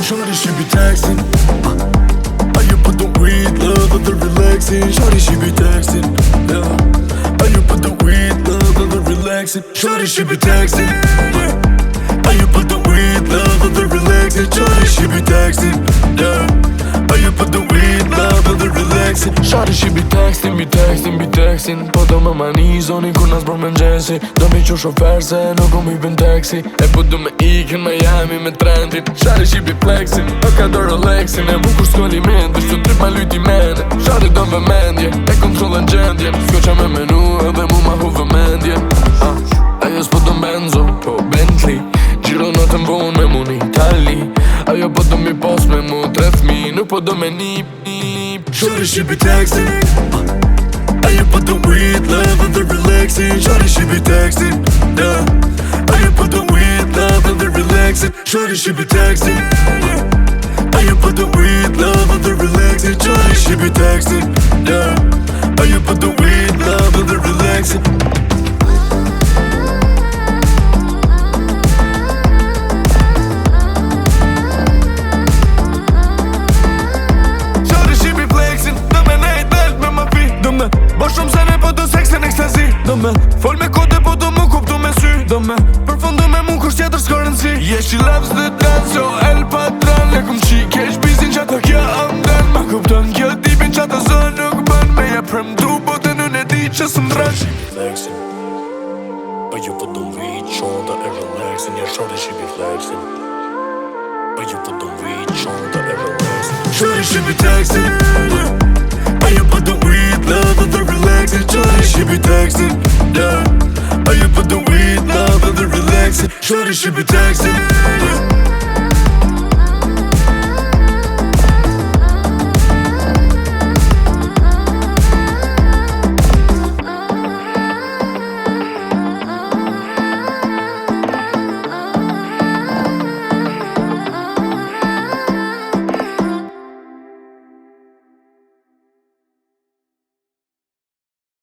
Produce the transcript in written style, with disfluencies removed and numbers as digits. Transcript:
shawty she be texting. You put the weed, love and the relaxing. Shawty she be texting. Yeah. You put the weed, love and the relaxing. Shawty she be texting. You put the weed, love and the relaxing. Shawty she be texting. Yeah. You put the weed, love and the relaxing. Shawty she be texting, be texting, be texting. Po do me mani zoni kur nas bërë me nxesi. Do me qu shofer se nuk kom i bën taxi. E po do me ikin Miami me trendin. Shawty she be flexing, o ka do Rolexin. E bukur s'kolli mend, është trip ma lujti mende. Shawty do vëmendje, e kontrollën gjendjen. S'ko qa me menu edhe mu ma hu vëmendje. Ajo s'po do Benzo, po Bentley. Gjiro notën vonë me mu n'Itali. Ajo po do mi pos me mu 3.000. Nuk po do me nip. Shawty she be texting. You put the weed, love and the relaxing. Shawty she be texting. Yeah. You put the weed, love and the relaxing. Shawty she be texting. You put the weed, love and the relaxing. Shawty she be texting. Yeah. You put the weed, love and the relaxing. Bo shumë se ne po do seksin ekstazi. Do me fol me kode po do mu kuptu me sy. Do me përfundu me mu kush tjetër s'ka rëndsi. Yeah, she loves the dance, so El Patron. Le kum qi kesh bizin qata kja amden. Ma kupton kjo tipin qata zë nuk bën. Me ja premtu po të në ne di që së mdrash. She be flexing. But you put the weed, shoulder and relaxing. Yeah, shawty she be flexing. But you put the weed, shoulder and relaxing. Shawty she be texting. You put the weed, love and the relaxing. Shawty she be texting. Yeah. You put the weed, love and the relaxing. Shawty she be texting.